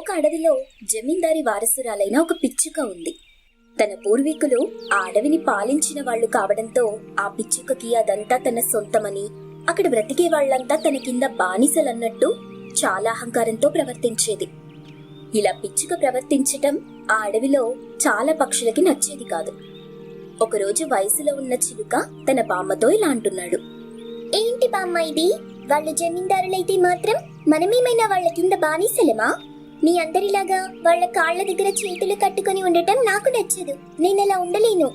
ఒక అడవిలో జమీందారి వారసురాలైన ఒక పిచ్చుక ఉంది. తన పూర్వీకులు ఆ అడవిని పాలించిన వాళ్లు కావడంతో ఆ పిచ్చుకకి అదంతా తన సొంతమని, అక్కడ బ్రతికే వాళ్లంతా తన కింద బానిసలన్నట్టు చాలా అహంకారంతో ప్రవర్తించేది. ఇలా పిచ్చుక ప్రవర్తించటం ఆ అడవిలో చాలా పక్షులకి నచ్చేది కాదు. ఒకరోజు వయసులో ఉన్న చిలుక తన బామ్మతో ఇలా అంటున్నాడు. ఏంటి బామ్మ ఇది? వాళ్ళు జమీందారులైతే మాత్రం మనమేమైనా వాళ్ల కింద బానిసలమా? నీ అందరిలాగా వాళ్ల కాళ్ల దగ్గర చేతులు కట్టుకుని ఉండటం నాకు నచ్చదు. నేనలా ఉండలేను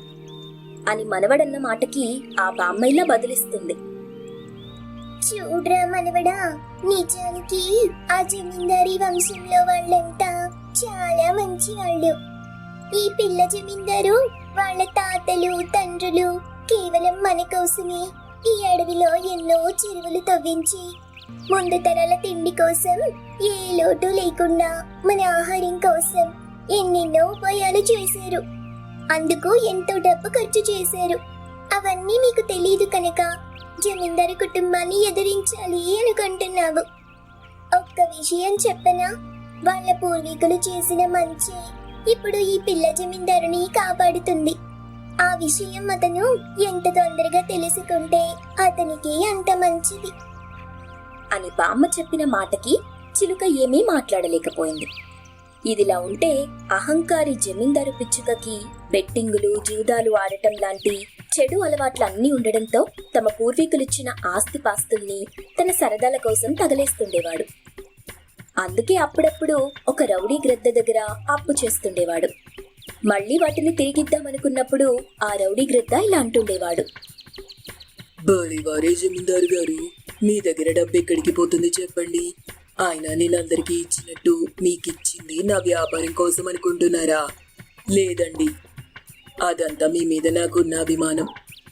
అని మనవడన్న మాటకి ఆ బామ్మ ఇలా బదులిస్తుంది. చూడ్రా మనవడా, నిజానికి ఆ జమీందారీ వంశంలో వాళ్ళంతా చాలా మంచి వాళ్ళు. ఈ పిల్ల జమీందారు వాళ్ళ తాతలు తండ్రులు కేవలం మన కోసమే ఈ అడవిలో ఎన్నో చెరువులు తవ్వించి ముందు తరాల తిండి కోసం ఏ లోటు లేకుండా మన ఆహారం కోసం ఎన్నెన్నో ఉపాయాలు చేశారు. అందుకు ఎంతో డబ్బు ఖర్చు చేశారు. అవన్నీ మీకు తెలియదు కనుక జమీందారు కుటుంబాన్ని ఎదిరించాలి అనుకుంటున్నావు. ఒక్క విషయం చెప్పనా? వాళ్ళ పూర్వీకులు చేసిన మంచి ఇప్పుడు ఈ పిల్ల జమీందారుని కాపాడుతుంది. ఆ విషయం అతను ఎంత తొందరగా తెలుసుకుంటే అతనికి అంత మంచిది అని బామ్మ చెప్పిన మాటకి చిలుక ఏమీ మాట్లాడలేకపోయింది. ఇదిలా ఉంటే అహంకారి జమీందారు పిచ్చుకకి బెట్టింగులు, జూదాలు ఆడటం లాంటి చెడు అలవాట్లన్నీ ఉండడంతో తమ పూర్వీకులిచ్చిన ఆస్తిపాస్తుల్ని తన సరదాల కోసం తగలేస్తుండేవాడు. అందుకే అప్పుడప్పుడు ఒక రౌడీ గ్రద్ద దగ్గర అప్పు చేస్తుండేవాడు. మళ్లీ వాటిని తిరిగిద్దామనుకున్నప్పుడు ఆ రౌడీ గ్రద్ద ఇలా అంటుండేవాడు. బాలేవారే జమీందారు గారు, మీ దగ్గర డబ్బు ఎక్కడికి పోతుంది చెప్పండి. ఆయన నేనందరికీ ఇచ్చినట్టు మీకిచ్చింది నా వ్యాపారం కోసం అనుకుంటున్నారా? లేదండి, అదంతా మీ మీద నాకున్న అభిమానం.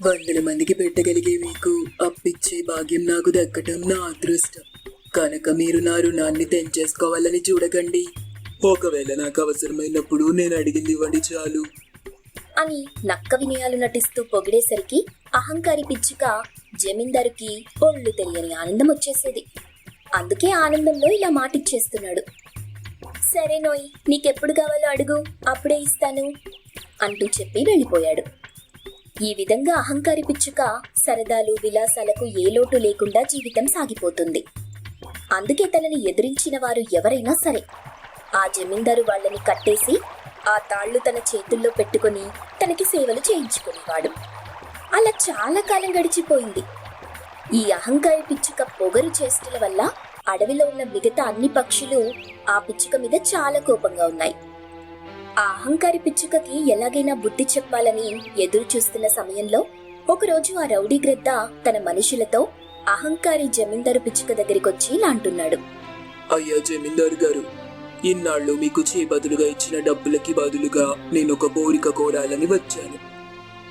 100 మందికి పెట్టగలిగే మీకు అప్పిచ్చే భాగ్యం నాకు దక్కటం నా అదృష్టం. కనుక మీరు నా రుణాన్ని తెంచేసుకోవాలని చూడకండి. ఒకవేళ నాకు అవసరమైనప్పుడు నేను అడిగింది ఇవ్వండి చాలు అని నక్క వినయాలు నటిస్తూ పొగిడేసరికి అహంకారి పిచ్చుక జమీందారుకి ఒళ్ళు తెలియని ఆనందం వచ్చేసేది. అందుకే ఆనందంలో ఇలా మాటిచ్చేస్తున్నాడు. సరే నోయ్, నీకెప్పుడు కావాలో అడుగు, అప్పుడే ఇస్తాను అంటూ చెప్పి వెళ్ళిపోయాడు. ఈ విధంగా అహంకారి పిచ్చుక సరదాలు విలాసాలకు ఏ లోటు లేకుండా జీవితం సాగిపోతుంది. అందుకే తనని ఎదిరించిన వారు ఎవరైనా సరే ఆ జమీందారు వాళ్ళని కట్టేసి ఆ తాళ్లు తన చేతుల్లో పెట్టుకుని తనకి సేవలు చేయించుకునేవాడు. అలా చాలా కాలం గడిచిపోయింది. ఈ అహంకారి పిచ్చుక పొగరు చేష్టల వల్ల అడవిలో ఉన్న మిగతా అన్ని పక్షులు ఆ పిచ్చుక మీద చాలా కోపంగా ఉన్నాయి. ఆ అహంకారి పిచ్చుకకి ఎలాగైనా బుద్ధి చెప్పాలని ఎదురు చూస్తున్న సమయంలో ఒకరోజు ఆ రౌడీ గ్రద్ద తన మనుషులతో అహంకారి జమీందారు పిచ్చుక దగ్గరికొచ్చి ఇలా అంటున్నాడు. అయ్యా జమీందారు గారు, ఇన్నాళ్ళు మీకు బదులుగా ఇచ్చిన డబ్బులకి బదులుగా నేను ఒక కోరిక కోరాలని వచ్చాను.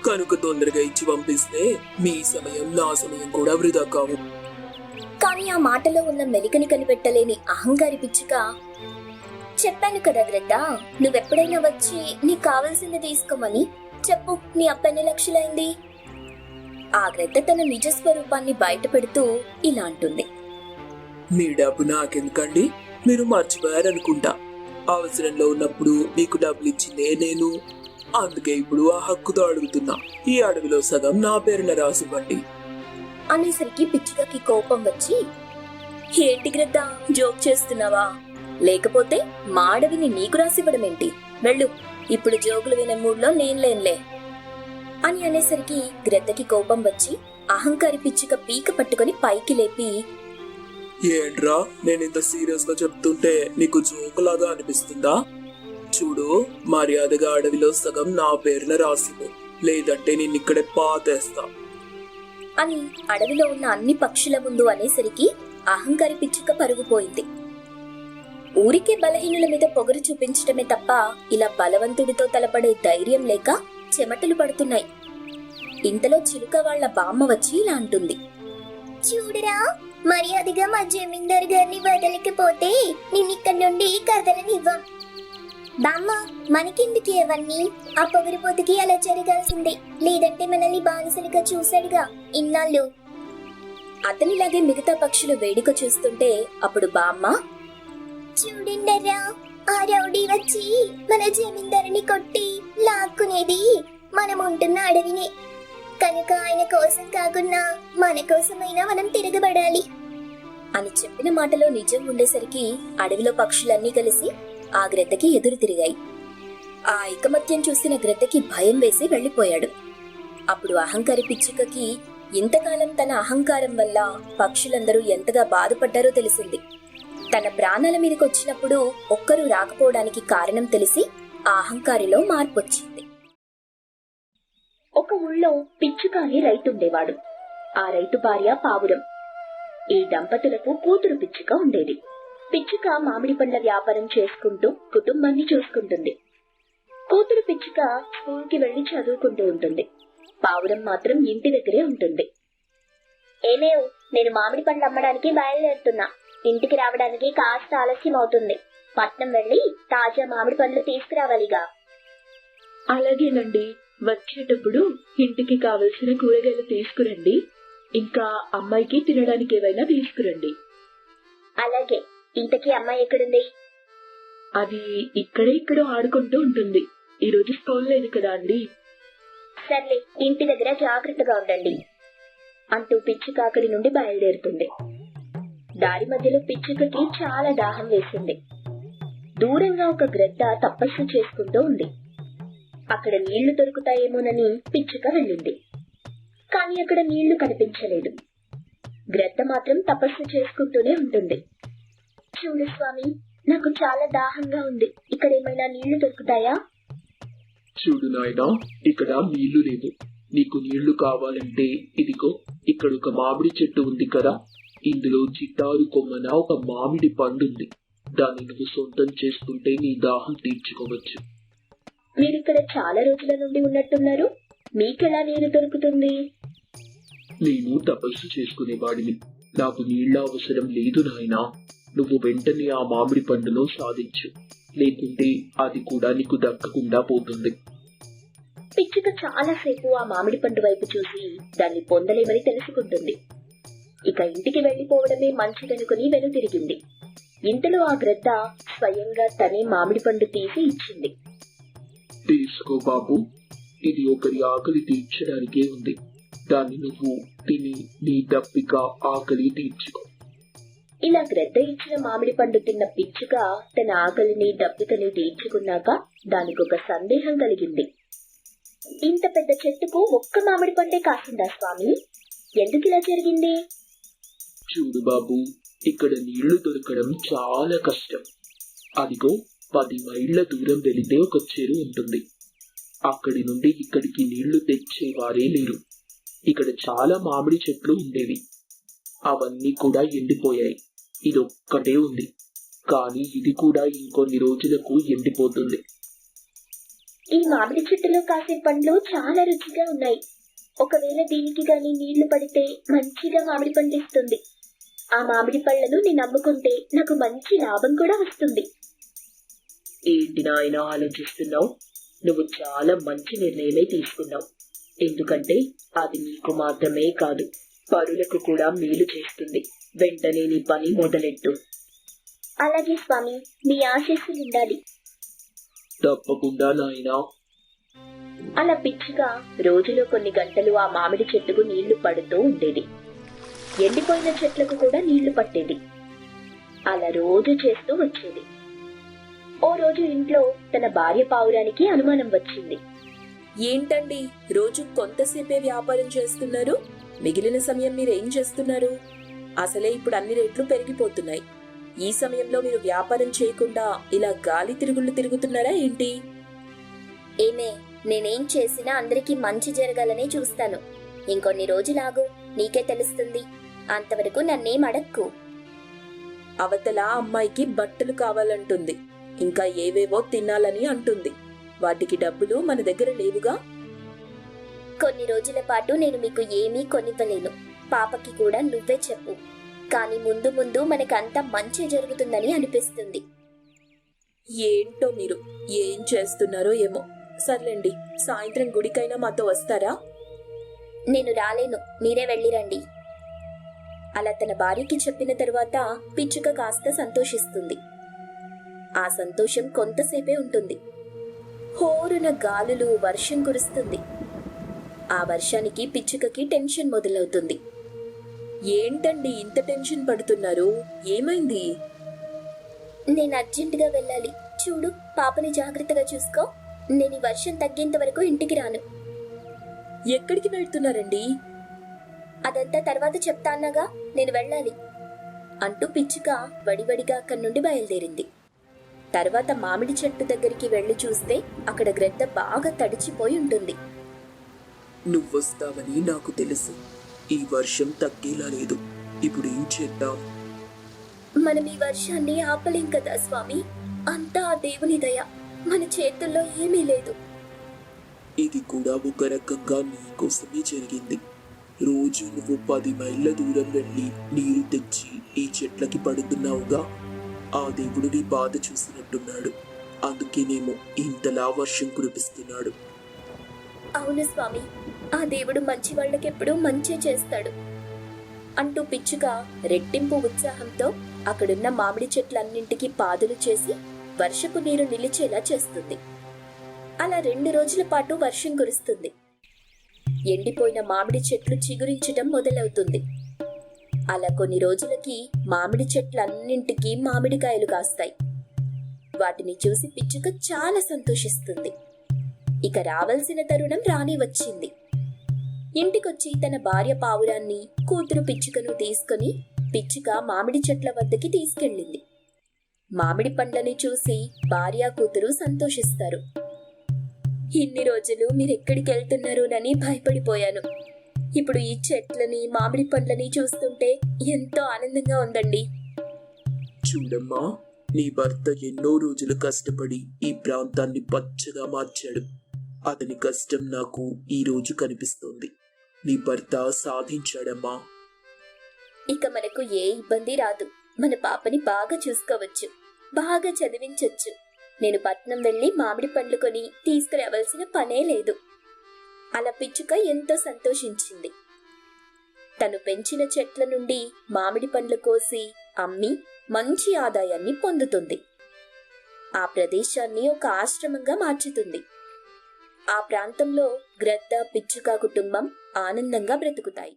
కనుక తొందరగా ఇచ్చి పంపిస్తే మీ సమయం నా సమయం కూడా వృధా కావు. కానీ ఆ మాటలో ఉన్న మెలికని కనిపెట్టలేని అహంకారి పిచ్చుక, చెప్పాను కదా గ్రద్ద, నువ్వెప్పుడైనా వచ్చి నీకు కావలసింది తీసుకోమని చెప్పు, నీ అప్పెన్ని లక్షలైంది? ఆ గ్రద్ద తన నిజ స్వరూపాన్ని బయట పెడుతూ ఇలా అంటుంది. మీ డబ్బు నాకెందుకండి? మీరు మర్చిపోయారనుకుంటా. అవసరంలో ఉన్నప్పుడు మీకు డబ్బులు ఇచ్చిందే నేను. అందుకే ఇప్పుడు ఆ హక్కుతో అడుగుతున్నా. ఈ అడవిలో సగం నా పేరున రాసివ్వండి అనేసరికి పిచ్చుకకి కోపం వచ్చి, ఏంటి గ్రద్ద, జోక్ చేస్తున్నావా? లేకపోతే మా అడవిని నీకు రాసివ్వడమేంటి? వెళ్ళు, ఇప్పుడు జోకులు వినే మూడ్లో నేను లేనులే అని అనేసరికి గ్రద్దకి కోపం వచ్చి అహంకారి పిచ్చుక పీక పట్టుకుని పైకి లేపి, ఏంట్రా, నేను ఇంత సీరియస్ గా చెప్తుంటే నీకు జోకులాగా అనిపిస్తుందా? చూడు, మర్యాదగా అడవిలో సగం నా పేరున రాసిపో, లేదంటే నేను ఇక్కడే పాతేస్తా అని అడవిలో ఉన్న అన్ని పక్షుల ముందు అనేసరికి అహంకారి పిచ్చుక పరుగుపోయింది. ఊరికే బలహీనుల మీద పొగరు చూపించటమే తప్ప ఇలా బలవంతుడితో తలపడే ధైర్యం లేక చెమటలు పడుతున్నాయి. ఇంతలో చిలుక వాళ్ల బామ్మ వచ్చి ఇలా అంటుంది. చూడరా, మర్యాదగా మా జమీందారు గారిని వదలకపోతే నిన్నిక్కడి నుండి కదలనివ్వం. బామ్మ, మనకెందుకు అవన్నీ? ఆ పొగరిపోతుకి అలా జరగాల్సిందే, లేదంటే మనల్ని బానిసలుగా చూశాడుగా ఇన్నాళ్ళు. అతనిలాగే మిగతా పక్షులు వేడుక చూస్తుంటే అప్పుడు బామ్మ, చూడండరా, ఆ రౌడీ వచ్చి మన జమీందారుని కొట్టి లాక్కునేది మనం ఉంటున్న అడవినే. కనుక ఆయన కోసం కాకున్నా మన కోసమైనా మనం తిరగబడాలి అని చెప్పిన మాటలో నిజం ఉండేసరికి అడవిలో పక్షులన్నీ కలిసి ఆ గ్రద్దకి ఎదురు తిరిగాయి. ఆ ఐకమత్యం చూసిన గ్రద్దకి భయం వేసి వెళ్లిపోయాడు. అప్పుడు అహంకారి పిచ్చుకకి ఇంతకాలం తన అహంకారం వల్ల పక్షులందరూ ఎంతగా బాధపడ్డారో తెలిసింది. తన ప్రాణాల మీదకి వచ్చినప్పుడు ఒక్కరూ రాకపోవడానికి కారణం తెలిసి ఆ అహంకారిలో మార్పొచ్చింది. ఒక ఊళ్ళో పిచ్చుక అని రైతుండేవాడు. ఆ రైతు భార్య పావురం. ఈ దంపతులకు కూతురు పిచ్చుక ఉండేది. పిచ్చుక మామిడి పండ్ల వ్యాపారం చేసుకుంటూ కుటుంబాన్ని చూసుకుంటుంది. కూతురు పిచ్చుక స్కూల్కి వెళ్లి చదువుకుంటూ ఉంటుంది. పావురం మాత్రం ఇంటి దగ్గరే ఉంటుంది. ఏమేవ్, నేను మామిడి పండ్లు అమ్మడానికి బయలుదేరుతున్నా. ఇంటికి రావడానికి కాస్త ఆలస్యం అవుతుంది. పట్నం వెళ్లి తాజా మామిడి పండ్లు తీసుకురావాలిగా. అలాగేనండి, వచ్చేటప్పుడు ఇంటికి కావలసిన కూరగాయలు తీసుకురండి. ఇంకా అమ్మాయికి తినడానికి ఏవైనా తీసుకురండి. అలాగే. ఇంతకీ అమ్మాయి ఎక్కడుంది? అది ఇక్కడో ఆడుకుంటూ ఉంటుంది. ఈ రోజు స్కూల్ లేదు కదా అండి. సర్లే, ఇంటి దగ్గర జాగ్రత్తగా ఉండండి అంటూ పిచ్చుక అక్కడి నుండి బయలుదేరుతుంది. దారి మధ్యలో పిచ్చుకకి చాలా దాహం వేసింది. దూరంగా ఒక గ్రద్ద తపస్సు చేసుకుంటూ ఉంది. అక్కడ నీళ్లు దొరుకుతాయేమోనని పిచ్చుక వెళ్ళింది. కానీ అక్కడ నీళ్లు కనిపించలేదు. గ్రద్ద మాత్రం తపస్సు చేసుకుంటూనే ఉంటుంది. చూడు స్వామి, నాకు చాలా దాహంగా ఉంది. ఇక్కడ ఏమైనా నీళ్లు దొరుకుతాయా? చూడు నాయనా, ఇక్కడ నీళ్లు లేవు. నీకు నీళ్లు కావాలంటే ఇదిగో ఇక్కడ ఒక మామిడి చెట్టు ఉంది కదా, ఇందులో చిట్టారు కొమ్మన ఒక మామిడి పండుంది. దాన్ని నువ్వు సొంతం చేసుకుంటే నీ దాహం తీర్చుకోవచ్చు. మీరిక్కడ చాలా రోజుల నుండి ఉన్నట్టున్నారు. మీకెలా నీరు దొరుకుతుంది? నేను తపస్సు చేసుకునేవాడిని. నాకు నీళ్ల అవసరం లేదు నాయనా. నువ్వు వెంటనే ఆ మామిడి పండును సాధించు, లేకుంటే అది కూడా నీకు దక్కకుండా పోతుంది. పిచ్చుక చాలాసేపు ఆ మామిడి పండు వైపు చూసి దాన్ని పొందలేమని తెలుసుకుంటుంది. ఇక ఇంటికి వెళ్లిపోవడమే మంచిదనుకుని వెనుతిరిగింది. ఇంతలో ఆ గ్రద్ద స్వయంగా తనే మామిడి పండు తీసి ఇచ్చింది. తీసుకో బాబు, ఇది ఒకరి ఆకలి తీర్చడానికే ఉంది. దాన్ని నువ్వు తిని నీ దప్పిక ఆకలి తీర్చుకో. ఇలా గ్రద్ద ఇచ్చిన మామిడి పండు తిన్న పిచ్చుక తన ఆకలిని దప్పికని తీర్చుకున్నాక దానికొక సందేహం కలిగింది. ఇంత పెద్ద చెట్టుకు ఒక్క మామిడి పండే కాసిందా స్వామి? ఎందుకు ఇలా జరిగింది? చూడు బాబు, ఇక్కడ నీళ్లు దొరకడం చాలా కష్టం. అదిగో 10 మైళ్ళ దూరం వెళితే ఒక చెరువు ఉంటుంది. అక్కడి నుండి ఇక్కడికి నీళ్లు తెచ్చేవారే లేరు. ఇక్కడ చాలా మామిడి చెట్లు ఉండేవి. అవన్నీ కూడా ఎండిపోయాయి. ఇదొక్కటే ఉంది. కానీ ఇది కూడా ఇంకొన్ని రోజులకు ఎండిపోతుంది. ఈ మామిడి చెట్టులో కాసే పండ్లు చాలా రుచిగా ఉన్నాయి. ఒకవేళ దీనికి గాని నీళ్లు పడితే మంచిగా మామిడి పండు ఇస్తుంది. ఆ మామిడి పళ్ళను నేను అమ్ముకుంటే నాకు మంచి లాభం కూడా వస్తుంది. ఏంటి నాయనా ఆలోచిస్తున్నావు? నువ్వు చాలా మంచి నిర్ణయమే తీసుకున్నావు. ఎందుకంటే అది నీకు మాత్రమే కాదు, పరులకు కూడా మేలు చేస్తుంది. వెంటనే నీ పని మొదలెట్టు. అలాగే స్వామి, మీ ఆశీస్సులు ఉండాలి. తప్పకుండా నాయనా. అలా పిచ్చిగా రోజులో కొన్ని గంటలు ఆ మామిడి చెట్టుకు నీళ్లు పడుతూ ఉండేది. ఎండిపోయిన చెట్లకు కూడా నీళ్లు పట్టేది. అలా రోజు చేస్తూ వచ్చేది. ఓ రోజు ఇంట్లో తన భార్య పావురానికి అనుమానం వచ్చింది. ఏంటండి, రోజు కొంతసేపే వ్యాపారం చేస్తున్నారు? మిగిలిన సమయం మీరేం చేస్తున్నారు? అసలే ఇప్పుడు అన్ని రేట్లు పెరిగిపోతున్నాయి. ఈ సమయంలో మీరు వ్యాపారం చేయకుండా ఇలా గాలి తిరుగుళ్ళు తిరుగుతున్నారా ఏంటి? ఏమే, నేనేం చేసినా అందరికీ మంచి జరగాలనే చూస్తాను. ఇంకొన్ని రోజులాగు, నీకే తెలుస్తుంది. అంతవరకు నన్నేం అడక్కు. అవతల అమ్మాయికి బట్టలు కావాలంటుంది, ఇంకా ఏవేవో తినాలని అంటుంది. వాటికి డబ్బులు మన దగ్గర లేవుగా. కొన్ని రోజుల పాటు నేను మీకు ఏమీ కొనివ్వలేను. పాపకి కూడా నువ్వే చెప్పు. కానీ ముందు ముందు మనకంతా మంచి జరుగుతుందని అనిపిస్తుంది. ఏంటో మీరు ఏం చేస్తున్నారో ఏమో. సర్లేండి, సాయంత్రం గుడికైనా మాతో వస్తారా? నేను రాలేను, మీరే వెళ్ళిరండి. అలా తన భార్యకి చెప్పిన తరువాత పిచ్చుక కాస్త సంతోషిస్తుంది. ఆ సంతోషం కొంతసేపే ఉంటుంది. హోరున గాలులు, వర్షం కురుస్తుంది. ఆ వర్షానికి పిచ్చుకకి టెన్షన్ మొదలవుతుంది. ఏంటండి ఇంత టెన్షన్ పడుతున్నారు? ఏమైంది? నేను అర్జెంటుగా వెళ్ళాలి. చూడు, పాపని జాగ్రత్తగా చూసుకో. నేను ఈ వర్షం తగ్గేంత వరకు ఇంటికి రాను. ఎక్కడికి వెళ్తున్నారండి? అదంతా తర్వాత చెప్తాన్నాగా, నేను వెళ్ళాలి అంటూ పిచ్చుక వడివడిగా అక్కడి నుండి బయలుదేరింది. తర్వాత మామిడి చెట్టు దగ్గరికి వెళ్లి చూస్తే అక్కడ గ్రద్ద బాగా తడిచిపోయి ఉంటుంది. నువ్వొస్తావని నాకు తెలుసు. ఈ వర్షం తగ్గేలా లేదు. ఇప్పుడు ఏం చేద్దాం? మనం ఈ వర్షాన్ని ఆపలేం కదా స్వామి. అంతా ఆ దేవుని దయ. మన చేతుల్లో ఏమీ లేదు. ఇది కూడా ఒక రకంగా నీకోసమే జరిగింది. రోజు నువ్వు 10 మైళ్ళ దూరం వెళ్ళి నీరు తెచ్చి ఈ చెట్లకి పడుతున్నావుగా. ఆ దేవుడు నీ బాధ చూసినట్టున్నాడు. అందుకేనేమో ఇంతలా వర్షం కురిపిస్తున్నాడు. అవును స్వామి, ఆ దేవుడు మంచి వాళ్ళకెప్పుడూ మంచే చేస్తాడు అంటూ పిచ్చుక రెట్టింపు ఉత్సాహంతో అక్కడున్న మామిడి చెట్లన్నింటికి పాదులు చేసి వర్షపు నీరు నిలిచేలా చేస్తుంది. అలా 2 రోజుల పాటు వర్షం కురుస్తుంది. ఎండిపోయిన మామిడి చెట్లు చిగురించటం మొదలవుతుంది. అలా కొన్ని రోజులకి మామిడి చెట్లన్నింటికి మామిడికాయలు కాస్తాయి. వాటిని చూసి పిచ్చుక చాలా సంతోషిస్తుంది. ఇక రావాల్సిన తరుణం రాని వచ్చింది. ఇంటికొచ్చి తన భార్య పావురాన్ని, కూతురు పిచ్చుకను తీసుకుని పిచ్చుక మామిడి చెట్ల వద్దకి తీసుకెళ్ళింది. మామిడి పండ్లని చూసి భార్య, కూతురు సంతోషిస్తారు. ఇన్ని రోజులు మీరెక్కడికి వెళ్తున్నారోనని భయపడిపోయాను. ఇప్పుడు ఈ చెట్లని, మామిడి పండ్లని చూస్తుంటే ఎంతో ఆనందంగా ఉందండి. చూడమ్మా, నీ భర్త ఎన్నో రోజులు కష్టపడి ఈ ప్రాంతాన్ని పచ్చగా మార్చాడు. అతని కష్టం నాకు ఈ రోజు కనిపిస్తోంది. నీ భర్త సాధించాడమ్మా. ఇక మనకు ఏ ఇబ్బంది రాదు. మన పాపని బాగా చూసుకోవచ్చు, బాగా చదివించొచ్చు. నేను పట్నం వెళ్ళి మామిడి పండ్లు కొని తీసుకురావాల్సిన పనే లేదు. అలా పిచ్చుక ఎంతో సంతోషించింది. తను పెంచిన చెట్ల నుండి మామిడి పండ్లు కోసి అమ్మి మంచి ఆదాయాన్ని పొందుతుంది. ఆ ప్రదేశాన్ని ఒక ఆశ్రమంగా మార్చుతుంది. ఆ ప్రాంతంలో గ్రద్ద, పిచ్చుక కుటుంబం ఆనందంగా బ్రతుకుతాయి.